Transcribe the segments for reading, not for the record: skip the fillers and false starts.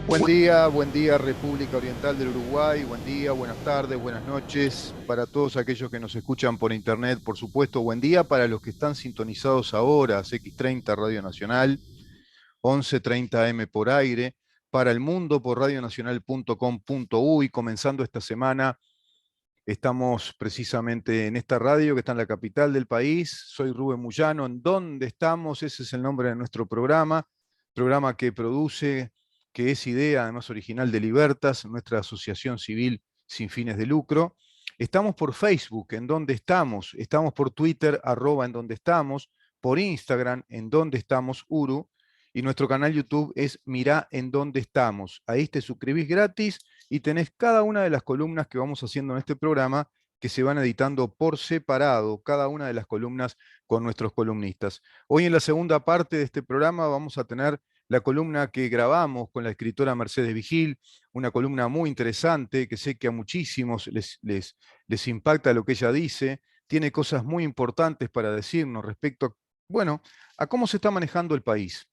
Buen día República Oriental del Uruguay, buen día, buenas tardes, buenas noches para todos aquellos que nos escuchan por internet, por supuesto, buen día para los que están sintonizados ahora, CX30 Radio Nacional, 11:30 AM por aire, para el mundo por radionacional.com.uy, comenzando esta semana. Estamos precisamente en esta radio que está en la capital del país. Soy Rubén Muyano. ¿En dónde estamos? Ese es el nombre de nuestro programa que produce, que es idea además original de Libertas, nuestra asociación civil sin fines de lucro. Estamos por Facebook, ¿en dónde estamos? Estamos por Twitter, @en dónde estamos, por Instagram, en dónde estamos, Uru, y nuestro canal YouTube es Mirá en dónde estamos. Ahí te suscribís gratis y tenés cada una de las columnas que vamos haciendo en este programa que se van editando por separado, cada una de las columnas con nuestros columnistas. Hoy en la segunda parte de este programa vamos a tener la columna que grabamos con la escritora Mercedes Vigil, una columna muy interesante que sé que a muchísimos les impacta lo que ella dice, tiene cosas muy importantes para decirnos respecto a, bueno, a cómo se está manejando el país,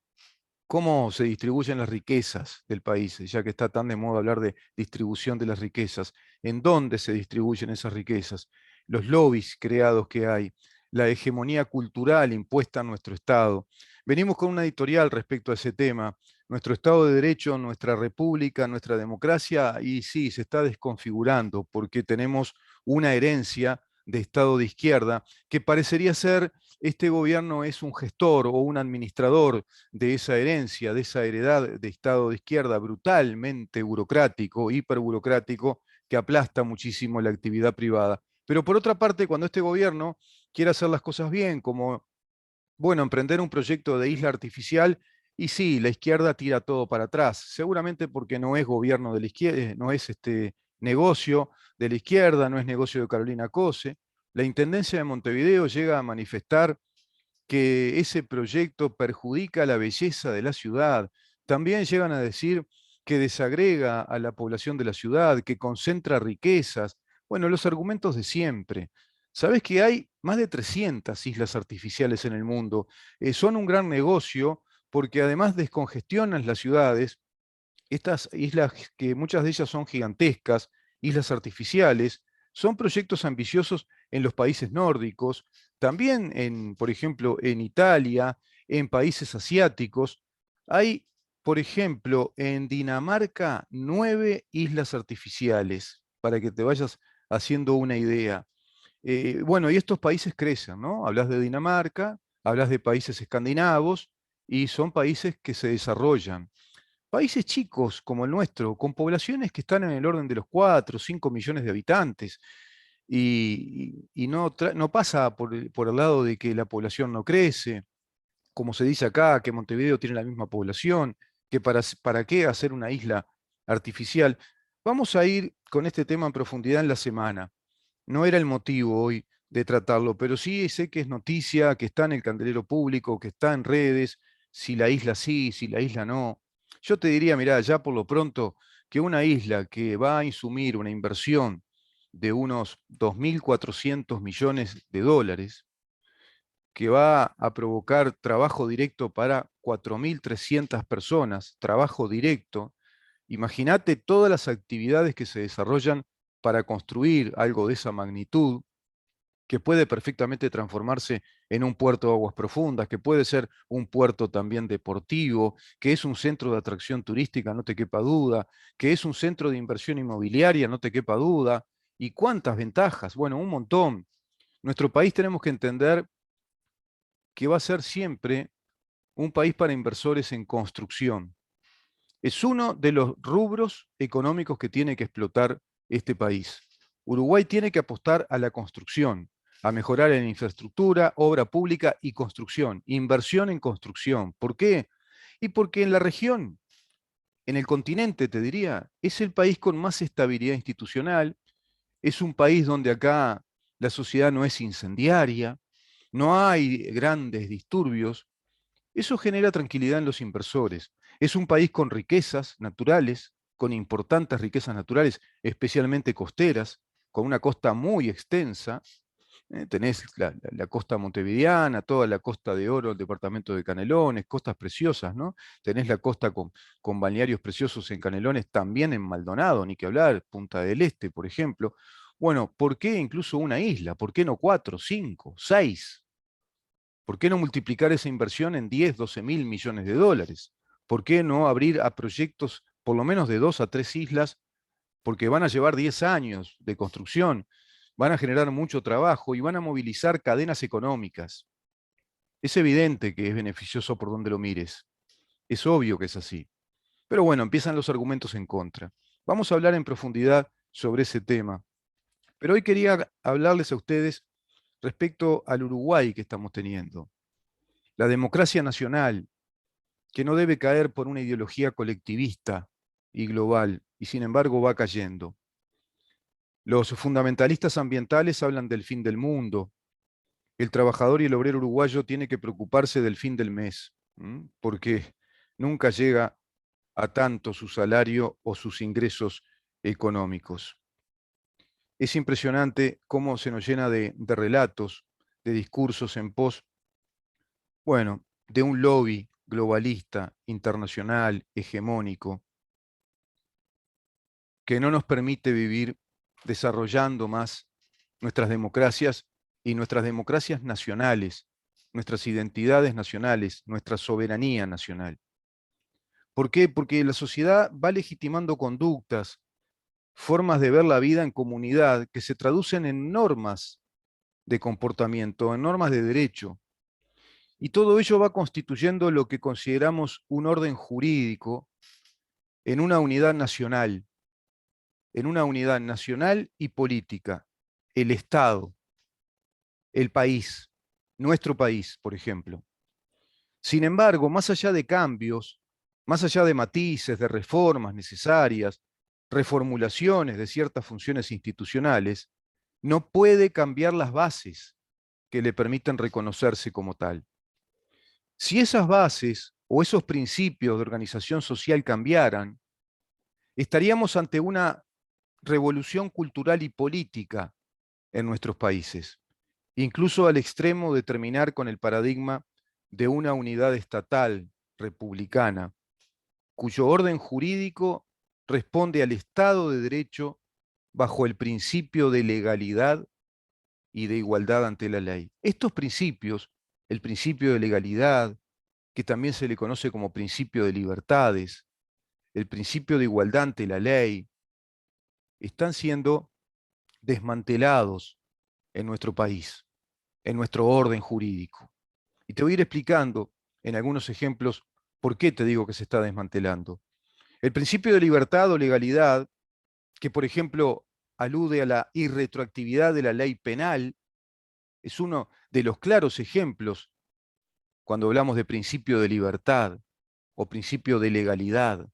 cómo se distribuyen las riquezas del país, ya que está tan de moda hablar de distribución de las riquezas, en dónde se distribuyen esas riquezas, los lobbies creados que hay, la hegemonía cultural impuesta a nuestro Estado. Venimos con una editorial respecto a ese tema. Nuestro Estado de Derecho, nuestra república, nuestra democracia, y sí, se está desconfigurando porque tenemos una herencia de Estado de izquierda que parecería ser este gobierno es un gestor o un administrador de esa herencia, de esa heredad de Estado de izquierda brutalmente burocrático, hiperburocrático, que aplasta muchísimo la actividad privada. Pero por otra parte, cuando este gobierno quiere hacer las cosas bien, como, bueno, emprender un proyecto de isla artificial, y sí, la izquierda tira todo para atrás, seguramente porque no es gobierno de la izquierda, no es negocio de la izquierda, no es negocio de Carolina Cose. La Intendencia de Montevideo llega a manifestar que ese proyecto perjudica la belleza de la ciudad. También llegan a decir que desagrega a la población de la ciudad, que concentra riquezas. Bueno, los argumentos de siempre. Sabés que hay más de 300 islas artificiales en el mundo. Son un gran negocio porque además descongestionan las ciudades. Estas islas, que muchas de ellas son gigantescas, islas artificiales, son proyectos ambiciosos en los países nórdicos, también por ejemplo, en Italia, en países asiáticos. Hay, por ejemplo, en Dinamarca, 9 islas artificiales, para que te vayas haciendo una idea. Bueno, y estos países crecen, ¿no? Hablas de Dinamarca, hablas de países escandinavos, y son países que se desarrollan. Países chicos como el nuestro, con poblaciones que están en el orden de los 4 o 5 millones de habitantes, y no, no pasa por el lado de que la población no crece, como se dice acá, que Montevideo tiene la misma población, que para qué hacer una isla artificial. Vamos a ir con este tema en profundidad en la semana. No era el motivo hoy de tratarlo, pero sí sé que es noticia, que está en el candelero público, que está en redes, si la isla sí, si la isla no. Yo te diría, mirá, ya por lo pronto, que una isla que va a insumir una inversión de unos 2.400 millones de dólares, que va a provocar trabajo directo para 4.300 personas, trabajo directo. Imagínate todas las actividades que se desarrollan para construir algo de esa magnitud, que puede perfectamente transformarse en un puerto de aguas profundas, que puede ser un puerto también deportivo, que es un centro de atracción turística, no te quepa duda, que es un centro de inversión inmobiliaria, no te quepa duda. ¿Y cuántas ventajas? Bueno, un montón. Nuestro país tenemos que entender que va a ser siempre un país para inversores en construcción. Es uno de los rubros económicos que tiene que explotar este país. Uruguay tiene que apostar a la construcción, a mejorar en infraestructura, obra pública y construcción, inversión en construcción. ¿Por qué? Y porque en la región, en el continente, te diría, es el país con más estabilidad institucional, es un país donde acá la sociedad no es incendiaria, no hay grandes disturbios, eso genera tranquilidad en los inversores. Es un país con riquezas naturales, con importantes riquezas naturales, especialmente costeras, con una costa muy extensa. Tenés la costa montevideana, toda la costa de Oro, el departamento de Canelones, costas preciosas, ¿no? Tenés la costa con balnearios preciosos en Canelones, también en Maldonado, ni que hablar, Punta del Este, por ejemplo. Bueno, ¿por qué incluso una isla? ¿Por qué no cuatro, cinco, seis? ¿Por qué no multiplicar esa inversión en 10, 12 mil millones de dólares? ¿Por qué no abrir a proyectos por lo menos de 2 a 3 islas? Porque van a llevar 10 años de construcción, van a generar mucho trabajo y van a movilizar cadenas económicas. Es evidente que es beneficioso por donde lo mires. Es obvio que es así. Pero bueno, empiezan los argumentos en contra. Vamos a hablar en profundidad sobre ese tema. Pero hoy quería hablarles a ustedes respecto al Uruguay que estamos teniendo. La democracia nacional, que no debe caer por una ideología colectivista y global, y sin embargo va cayendo. Los fundamentalistas ambientales hablan del fin del mundo. El trabajador y el obrero uruguayo tiene que preocuparse del fin del mes, porque nunca llega a tanto su salario o sus ingresos económicos. Es impresionante cómo se nos llena de relatos, de discursos en pos, bueno, de un lobby globalista, internacional, hegemónico, que no nos permite vivir desarrollando más nuestras democracias y nuestras democracias nacionales, nuestras identidades nacionales, nuestra soberanía nacional. ¿Por qué? Porque la sociedad va legitimando conductas, formas de ver la vida en comunidad que se traducen en normas de comportamiento, en normas de derecho. Y todo ello va constituyendo lo que consideramos un orden jurídico en una unidad nacional, y política, el Estado, el país, nuestro país, por ejemplo. Sin embargo, más allá de cambios, más allá de matices, de reformas necesarias, reformulaciones de ciertas funciones institucionales, no puede cambiar las bases que le permiten reconocerse como tal. Si esas bases o esos principios de organización social cambiaran, estaríamos ante una revolución cultural y política en nuestros países, incluso al extremo de terminar con el paradigma de una unidad estatal republicana, cuyo orden jurídico responde al Estado de Derecho bajo el principio de legalidad y de igualdad ante la ley. Estos principios, el principio de legalidad, que también se le conoce como principio de libertades, el principio de igualdad ante la ley, están siendo desmantelados en nuestro país, en nuestro orden jurídico. Y te voy a ir explicando en algunos ejemplos por qué te digo que se está desmantelando. El principio de libertad o legalidad, que por ejemplo alude a la irretroactividad de la ley penal, es uno de los claros ejemplos cuando hablamos de principio de libertad o principio de legalidad.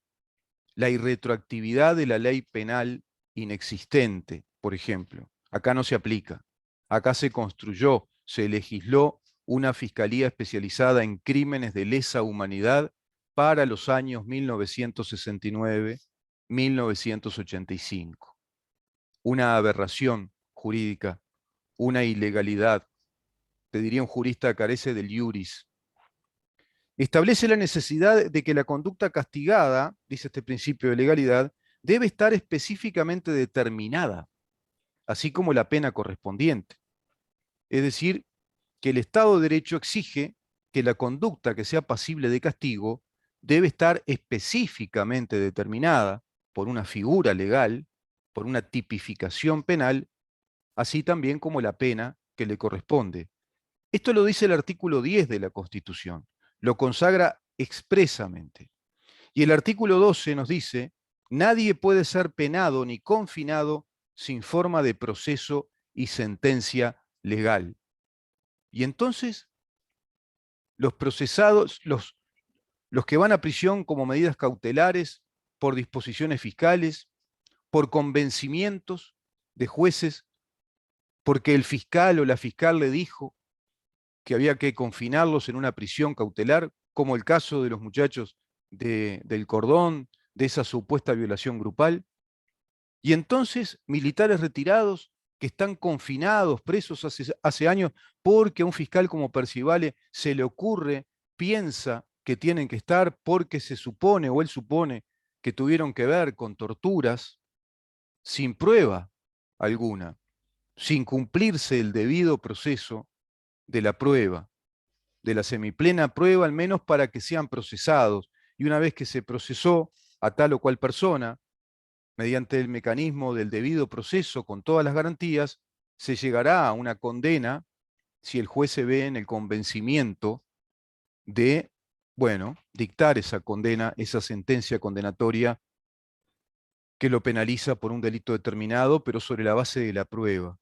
La irretroactividad de la ley penal inexistente, por ejemplo. Acá no se aplica. Acá se construyó, se legisló una fiscalía especializada en crímenes de lesa humanidad para los años 1969-1985. Una aberración jurídica, una ilegalidad. Te diría un jurista carece del iuris. Establece la necesidad de que la conducta castigada, dice este principio de legalidad, debe estar específicamente determinada, así como la pena correspondiente. Es decir, que el Estado de Derecho exige que la conducta que sea pasible de castigo debe estar específicamente determinada por una figura legal, por una tipificación penal, así también como la pena que le corresponde. Esto lo dice el artículo 10 de la Constitución, lo consagra expresamente. Y el artículo 12 nos dice, nadie puede ser penado ni confinado sin forma de proceso y sentencia legal. Y entonces, los procesados, los que van a prisión como medidas cautelares, por disposiciones fiscales, por convencimientos de jueces, porque el fiscal o la fiscal le dijo que había que confinarlos en una prisión cautelar, como el caso de los muchachos del Cordón, de esa supuesta violación grupal. Y entonces, militares retirados que están confinados, presos hace años, porque a un fiscal como Percivale se le ocurre, piensa que tienen que estar porque se supone o él supone que tuvieron que ver con torturas sin prueba alguna, sin cumplirse el debido proceso de la prueba, de la semiplena prueba, al menos para que sean procesados. Y una vez que se procesó a tal o cual persona, mediante el mecanismo del debido proceso con todas las garantías, se llegará a una condena si el juez se ve en el convencimiento de, bueno, dictar esa condena, esa sentencia condenatoria que lo penaliza por un delito determinado, pero sobre la base de la prueba.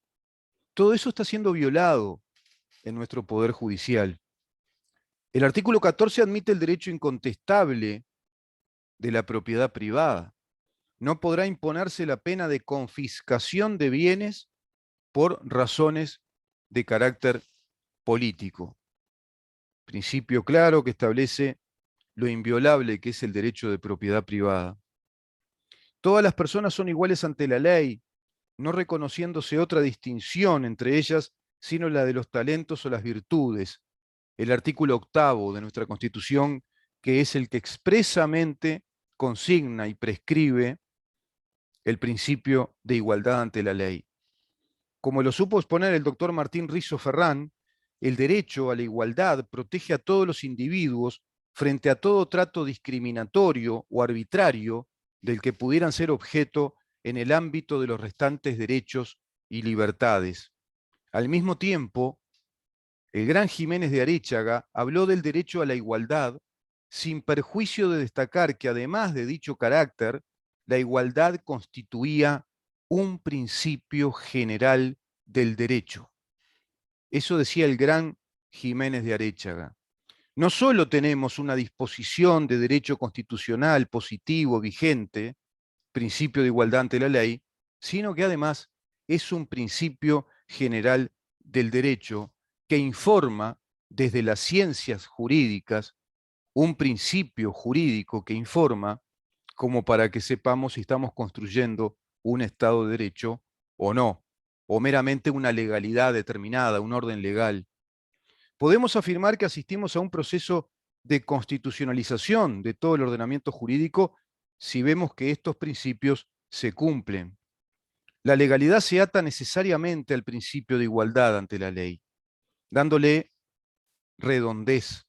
Todo eso está siendo violado en nuestro Poder Judicial. El artículo 14 admite el derecho incontestable de la propiedad privada. No podrá imponerse la pena de confiscación de bienes por razones de carácter político. Principio claro que establece lo inviolable que es el derecho de propiedad privada. Todas las personas son iguales ante la ley, no reconociéndose otra distinción entre ellas, sino la de los talentos o las virtudes. El artículo 8 de nuestra Constitución, que es el que expresamente consigna y prescribe el principio de igualdad ante la ley. Como lo supo exponer el doctor Martín Rizo Ferrán, el derecho a la igualdad protege a todos los individuos frente a todo trato discriminatorio o arbitrario del que pudieran ser objeto en el ámbito de los restantes derechos y libertades. Al mismo tiempo, el gran Jiménez de Aréchaga habló del derecho a la igualdad sin perjuicio de destacar que además de dicho carácter, la igualdad constituía un principio general del derecho. Eso decía el gran Jiménez de Aréchaga. No solo tenemos una disposición de derecho constitucional positivo vigente, principio de igualdad ante la ley, sino que además es un principio general del derecho que informa desde las ciencias jurídicas, un principio jurídico que informa como para que sepamos si estamos construyendo un Estado de Derecho o no, o meramente una legalidad determinada, un orden legal. Podemos afirmar que asistimos a un proceso de constitucionalización de todo el ordenamiento jurídico si vemos que estos principios se cumplen. La legalidad se ata necesariamente al principio de igualdad ante la ley, dándole redondez,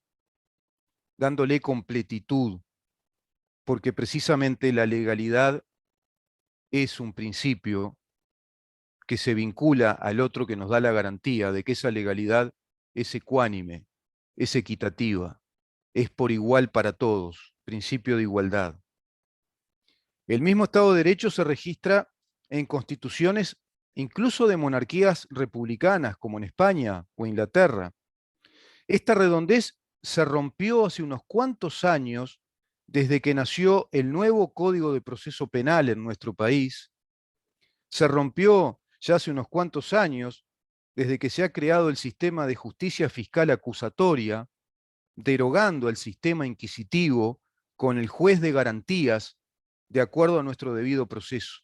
dándole completitud, porque precisamente la legalidad es un principio que se vincula al otro que nos da la garantía de que esa legalidad es ecuánime, es equitativa, es por igual para todos, principio de igualdad. El mismo Estado de Derecho se registra en constituciones incluso de monarquías republicanas, como en España o Inglaterra. Esta redondez se rompió hace unos cuantos años desde que nació el nuevo Código de Proceso Penal en nuestro país. Se rompió ya hace unos cuantos años desde que se ha creado el sistema de justicia fiscal acusatoria, derogando el sistema inquisitivo con el juez de garantías de acuerdo a nuestro debido proceso.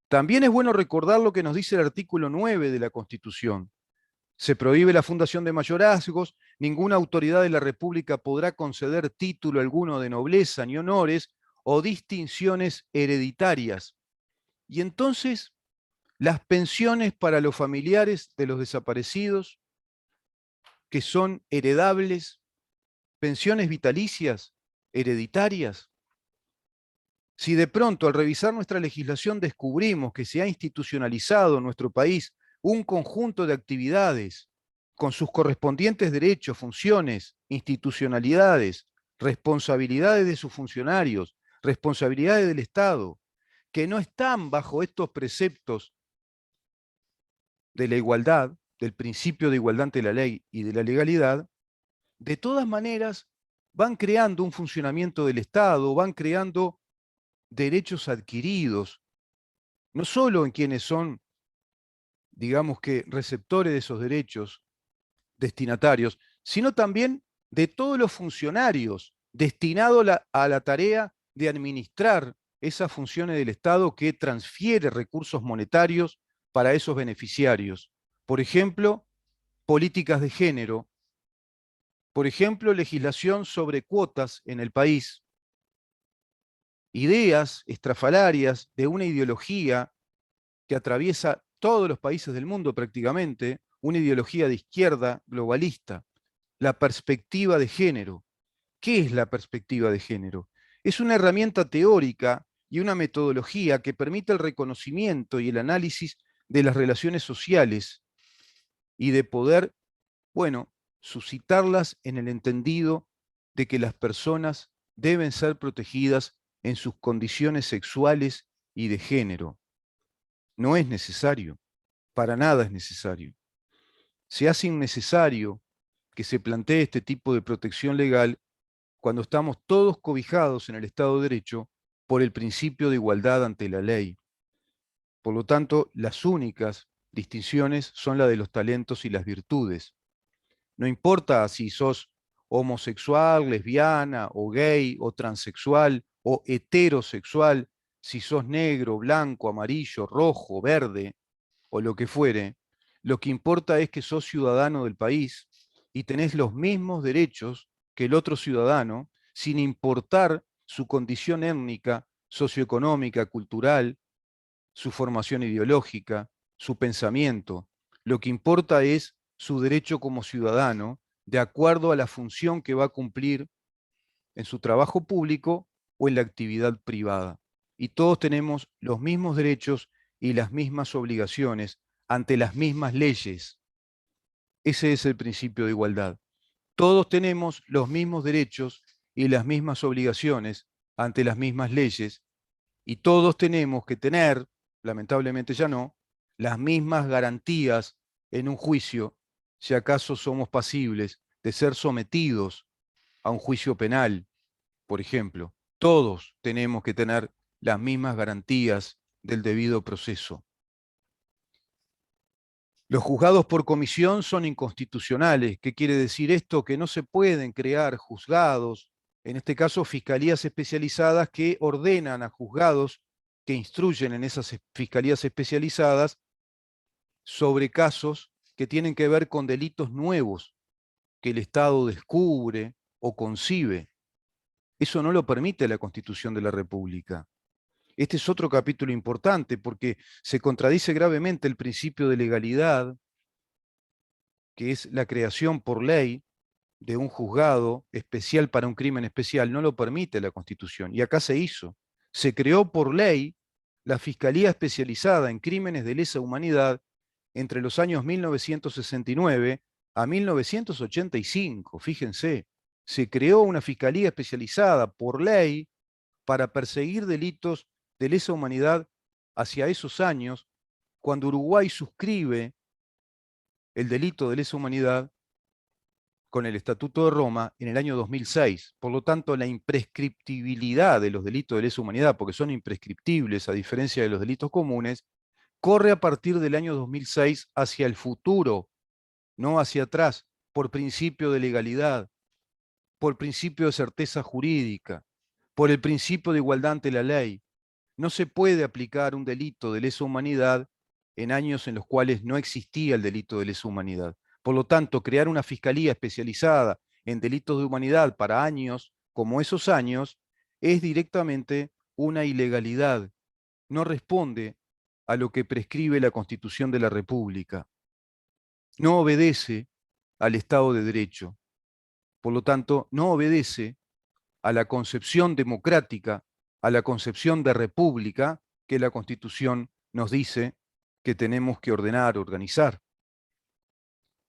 También es bueno recordar lo que nos dice el artículo 9 de la Constitución. Se prohíbe la fundación de mayorazgos, ninguna autoridad de la República podrá conceder título alguno de nobleza ni honores o distinciones hereditarias. Y entonces, las pensiones para los familiares de los desaparecidos, que son heredables, pensiones vitalicias, hereditarias. Si de pronto al revisar nuestra legislación descubrimos que se ha institucionalizado en nuestro país un conjunto de actividades con sus correspondientes derechos, funciones, institucionalidades, responsabilidades de sus funcionarios, responsabilidades del Estado, que no están bajo estos preceptos de la igualdad, del principio de igualdad ante la ley y de la legalidad, de todas maneras van creando un funcionamiento del Estado, van creando derechos adquiridos, no solo en quienes son, digamos que, receptores de esos derechos, destinatarios, sino también de todos los funcionarios destinados a la tarea de administrar esas funciones del Estado que transfiere recursos monetarios para esos beneficiarios. Por ejemplo, políticas de género, por ejemplo, legislación sobre cuotas en el país, ideas estrafalarias de una ideología que atraviesa todos los países del mundo prácticamente, una ideología de izquierda globalista, la perspectiva de género. ¿Qué es la perspectiva de género? Es una herramienta teórica y una metodología que permite el reconocimiento y el análisis de las relaciones sociales y de poder, bueno, suscitarlas en el entendido de que las personas deben ser protegidas en sus condiciones sexuales y de género. No es necesario, para nada es necesario. Se hace innecesario que se plantee este tipo de protección legal cuando estamos todos cobijados en el Estado de Derecho por el principio de igualdad ante la ley. Por lo tanto, las únicas distinciones son la de los talentos y las virtudes. No importa si sos homosexual, lesbiana, o gay, o transexual, o heterosexual, si sos negro, blanco, amarillo, rojo, verde, o lo que fuere, lo que importa es que sos ciudadano del país y tenés los mismos derechos que el otro ciudadano, sin importar su condición étnica, socioeconómica, cultural, su formación ideológica, su pensamiento. Lo que importa es su derecho como ciudadano, de acuerdo a la función que va a cumplir en su trabajo público o en la actividad privada. Y todos tenemos los mismos derechos y las mismas obligaciones ante las mismas leyes. Ese es el principio de igualdad. Todos tenemos los mismos derechos y las mismas obligaciones ante las mismas leyes y todos tenemos que tener, lamentablemente ya no, las mismas garantías en un juicio, si acaso somos pasibles de ser sometidos a un juicio penal, por ejemplo. Todos tenemos que tener las mismas garantías del debido proceso. Los juzgados por comisión son inconstitucionales. ¿Qué quiere decir esto? Que no se pueden crear juzgados, en este caso fiscalías especializadas que ordenan a juzgados que instruyen en esas fiscalías especializadas sobre casos que tienen que ver con delitos nuevos que el Estado descubre o concibe. Eso no lo permite la Constitución de la República. Este es otro capítulo importante porque se contradice gravemente el principio de legalidad, que es la creación por ley de un juzgado especial para un crimen especial, no lo permite la Constitución. Y acá se hizo. Se creó por ley la Fiscalía Especializada en Crímenes de Lesa Humanidad entre los años 1969 a 1985. Fíjense, se creó una Fiscalía Especializada por ley para perseguir delitos de lesa humanidad hacia esos años, cuando Uruguay suscribe el delito de lesa humanidad con el Estatuto de Roma en el año 2006. Por lo tanto, la imprescriptibilidad de los delitos de lesa humanidad, porque son imprescriptibles a diferencia de los delitos comunes, corre a partir del año 2006 hacia el futuro, no hacia atrás, por principio de legalidad, por principio de certeza jurídica, por el principio de igualdad ante la ley. No se puede aplicar un delito de lesa humanidad en años en los cuales no existía el delito de lesa humanidad. Por lo tanto, crear una fiscalía especializada en delitos de humanidad para años como esos años es directamente una ilegalidad. No responde a lo que prescribe la Constitución de la República. No obedece al Estado de Derecho. Por lo tanto, no obedece a la concepción democrática, a la concepción de república que la Constitución nos dice que tenemos que ordenar, organizar.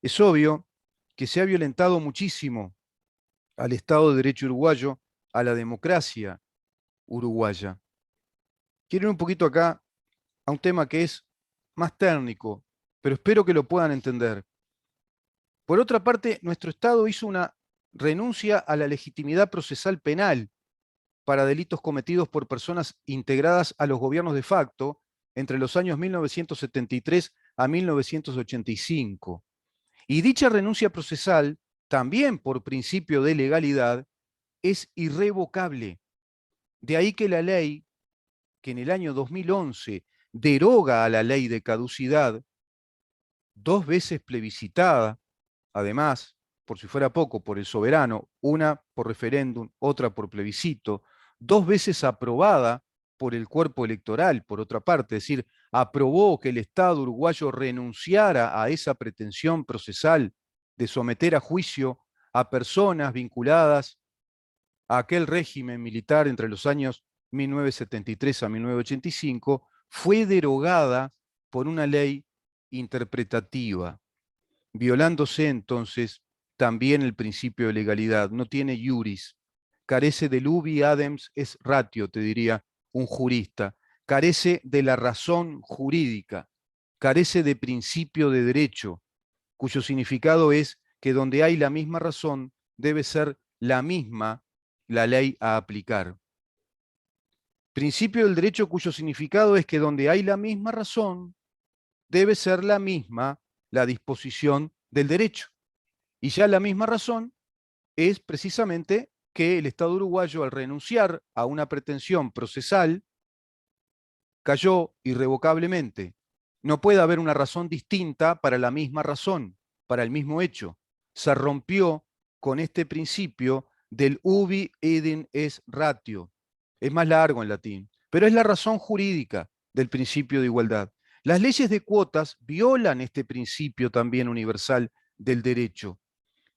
Es obvio que se ha violentado muchísimo al Estado de Derecho uruguayo, a la democracia uruguaya. Quiero ir un poquito acá a un tema que es más técnico, pero espero que lo puedan entender. Por otra parte, nuestro Estado hizo una renuncia a la legitimidad procesal penal para delitos cometidos por personas integradas a los gobiernos de facto entre los años 1973 a 1985. Y dicha renuncia procesal, también por principio de legalidad, es irrevocable. De ahí que la ley, que en el año 2011 deroga a la ley de caducidad, 2 veces plebiscitada, además, por si fuera poco, por el soberano, una por referéndum, otra por plebiscito, 2 veces aprobada por el cuerpo electoral, por otra parte, es decir, aprobó que el Estado uruguayo renunciara a esa pretensión procesal de someter a juicio a personas vinculadas a aquel régimen militar entre los años 1973 a 1985, fue derogada por una ley interpretativa, violándose entonces también el principio de legalidad. No tiene iuris, carece del ubi adens es ratio, te diría un jurista, carece de la razón jurídica, carece de principio de derecho, cuyo significado es que donde hay la misma razón debe ser la misma la ley a aplicar. Principio del derecho cuyo significado es que donde hay la misma razón debe ser la misma la disposición del derecho. Y ya la misma razón es precisamente que el Estado uruguayo, al renunciar a una pretensión procesal, cayó irrevocablemente. No puede haber una razón distinta para la misma razón, para el mismo hecho. Se rompió con este principio del ubi idem es ratio. Es más largo en latín, pero es la razón jurídica del principio de igualdad. Las leyes de cuotas violan este principio también universal del derecho.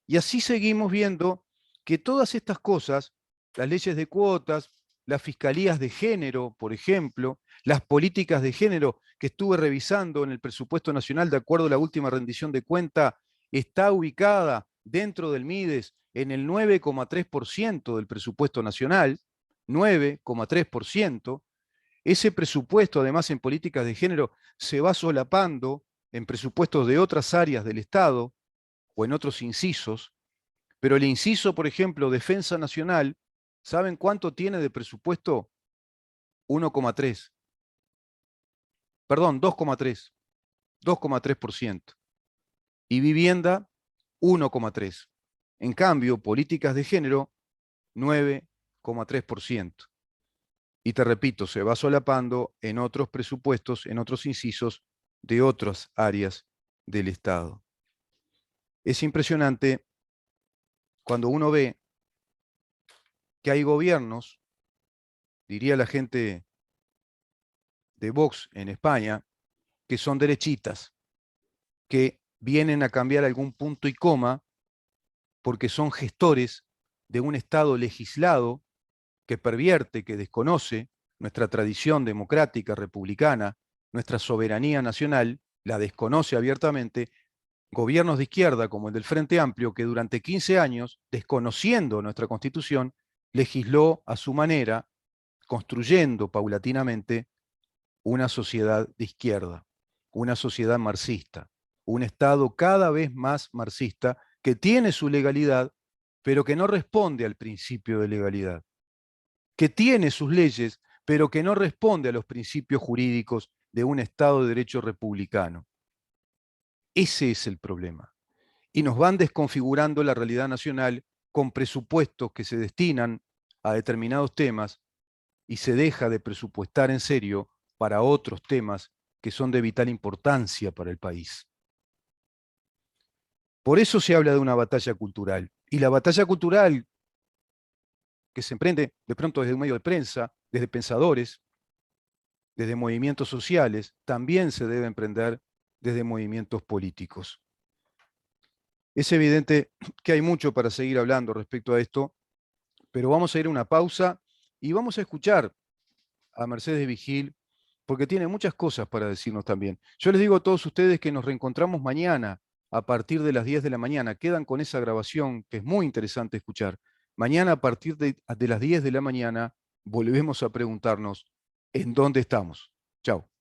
Y así seguimos viendo que todas estas cosas, las leyes de cuotas, las fiscalías de género, por ejemplo, las políticas de género que estuve revisando en el presupuesto nacional de acuerdo a la última rendición de cuenta, está ubicada dentro del MIDES en el 9,3% del presupuesto nacional, 9,3%. Ese presupuesto, además, en políticas de género, se va solapando en presupuestos de otras áreas del Estado o en otros incisos, pero el inciso, por ejemplo, Defensa Nacional, ¿saben cuánto tiene de presupuesto? 1,3. Perdón, 2,3. 2,3%. Y vivienda, 1,3. En cambio, políticas de género, 9,3%. Y te repito, se va solapando en otros presupuestos, en otros incisos de otras áreas del Estado. Es impresionante cuando uno ve que hay gobiernos, diría la gente de Vox en España, que son derechitas, que vienen a cambiar algún punto y coma porque son gestores de un Estado legislado que pervierte, que desconoce nuestra tradición democrática, republicana, nuestra soberanía nacional, la desconoce abiertamente, gobiernos de izquierda como el del Frente Amplio, que durante 15 años, desconociendo nuestra Constitución, legisló a su manera, construyendo paulatinamente una sociedad de izquierda, una sociedad marxista, un Estado cada vez más marxista que tiene su legalidad, pero que no responde al principio de legalidad, que tiene sus leyes, pero que no responde a los principios jurídicos de un Estado de derecho republicano. Ese es el problema. Y nos van desconfigurando la realidad nacional con presupuestos que se destinan a determinados temas y se deja de presupuestar en serio para otros temas que son de vital importancia para el país. Por eso se habla de una batalla cultural. Y la batalla cultural que se emprende de pronto desde un medio de prensa, desde pensadores, desde movimientos sociales, también se debe emprender desde movimientos políticos. Es evidente que hay mucho para seguir hablando respecto a esto, pero vamos a ir a una pausa y vamos a escuchar a Mercedes Vigil, porque tiene muchas cosas para decirnos también. Yo les digo a todos ustedes que nos reencontramos mañana a partir de las 10 de la mañana. Quedan con esa grabación que es muy interesante escuchar. Mañana a partir de las 10 de la mañana volvemos a preguntarnos en dónde estamos. Chao.